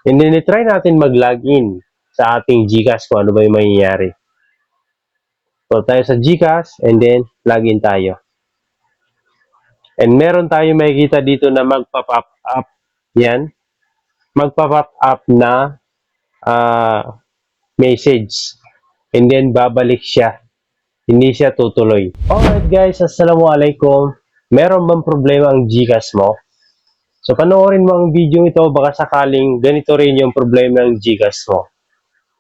And then, try natin mag-login sa ating GCash kung ano ba yung mangyayari. So, tayo sa GCash, and then, login tayo. And meron tayo makikita dito na magpa-pop up. Yan. Magpa-pop up na message. And then, babalik siya. Hindi siya tutuloy. Alright guys, assalamualaikum. Meron bang problema ang GCash mo? So, panoorin mo ang video ito, baka sakaling ganito rin yung problema ng GCash mo.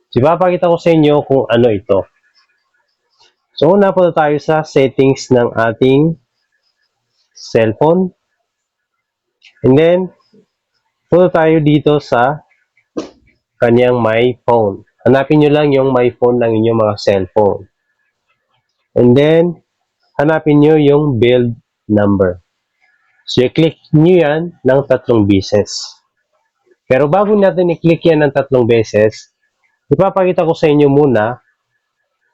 So, ipapakita ko sa inyo kung ano ito. So, una po tayo sa settings ng ating cellphone. And then, punta tayo dito sa kanyang My Phone. Hanapin nyo lang yung My Phone ng inyong mga cellphone. And then, hanapin nyo yung build number. So, i-click nyo yan ng 3 beses. Pero bago natin i-click yan ng 3 beses, ipapakita ko sa inyo muna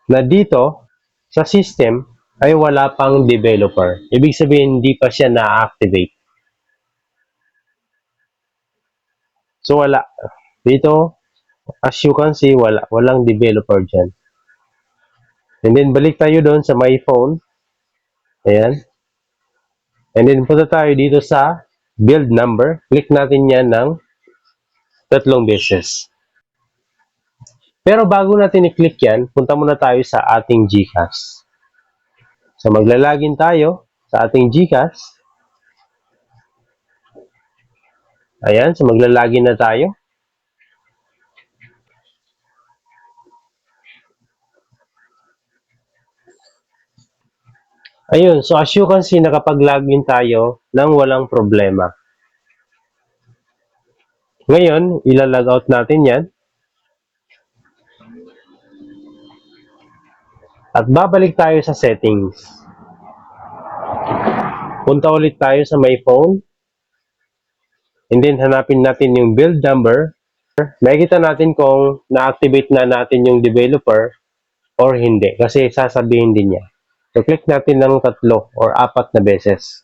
na dito sa system ay wala pang developer. Ibig sabihin, hindi pa siya na-activate. So, wala. Dito, as you can see, walang developer dyan. And then, balik tayo doon sa My Phone. Ayan. And then, punta tayo dito sa build number. Click natin yan ng 3 beses. Pero bago natin i-click yan, punta muna tayo sa ating GCash. So, maglalagin tayo sa ating GCash. Ayan, so maglalagin na tayo. Ayun, so as you can see, nakapag-login tayo nang walang problema. Ngayon, ilalog out natin yan. At babalik tayo sa settings. Punta ulit tayo sa My Phone. And then, hanapin natin yung build number. Makikita natin kung na-activate na natin yung developer or hindi. Kasi sasabihin din niya. So, click natin ng 3 or 4 na beses.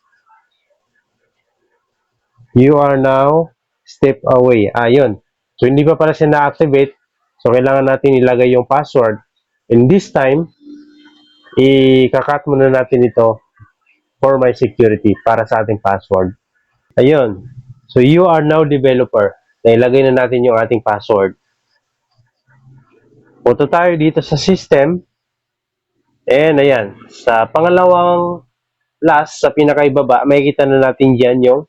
You are now step away. Ayun. So, hindi pa pala siya na-activate. So, kailangan natin ilagay yung password. And this time, i-cut muna natin ito for my security para sa ating password. Ayun. So, you are now developer. Nailagay na natin yung ating password. Punta tayo dito sa system. And ayan. Sa pangalawang last, sa pinakaibaba, makikita na natin dyan yung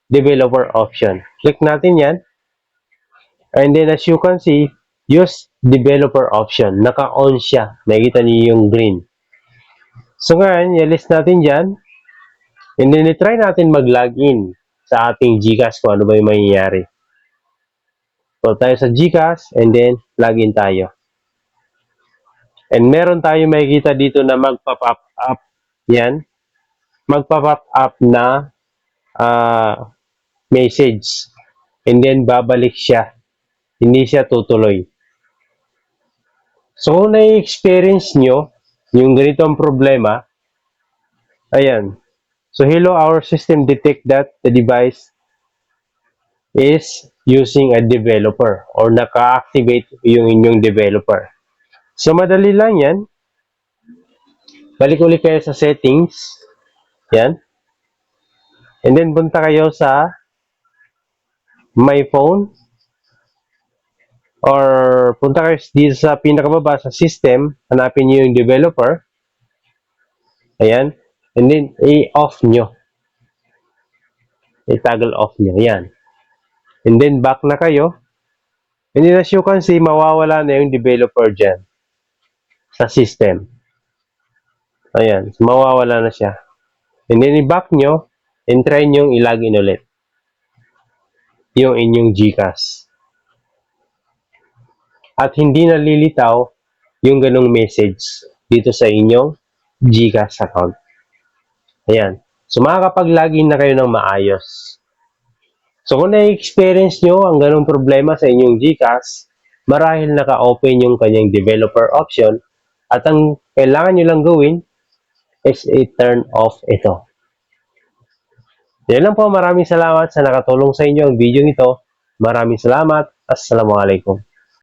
developer option. Click natin yan. And then as you can see, use developer option. Naka-on siya. Makikita niyo yung green. So ngayon, i-list natin dyan. And then i-try natin mag-login sa ating GCash kung ano ba yung mangyayari. So tayo sa GCash and then login tayo. And meron tayo makikita dito na magpa-pop up. Yan. Magpa-pop up na message. And then babalik siya. Hindi siya tutuloy. So kung na-experience nyo yung ganitong problema, ayan. So hello, our system detect that the device is using a developer or naka-activate yung inyong developer. So madali lang yan. Balik ulit kayo sa settings. Yan. And then punta kayo sa My Phone. Or punta kayo dito sa pinakababa sa system. Hanapin nyo yung developer. Ayan. And then i-off nyo. I-toggle off nyo. Yan. And then back na kayo. And then as you can see, mawawala na yung developer dyan sa system. Ayan. So, mawawala na siya. And then i-back nyo and try nyo i-login ulit yung inyong GCash. At hindi nalilitaw yung ganong message dito sa inyong GCash account. Ayan. So, makakapag-login na kayo ng maayos. So, kung na-experience nyo ang ganong problema sa inyong GCash, marahil naka-open yung kanyang developer option at ang kailangan nyo lang gawin is i-turn off ito. Yan lang po. Maraming salamat sa nakatulong sa inyo ang video nito. Maraming salamat. Assalamualaikum.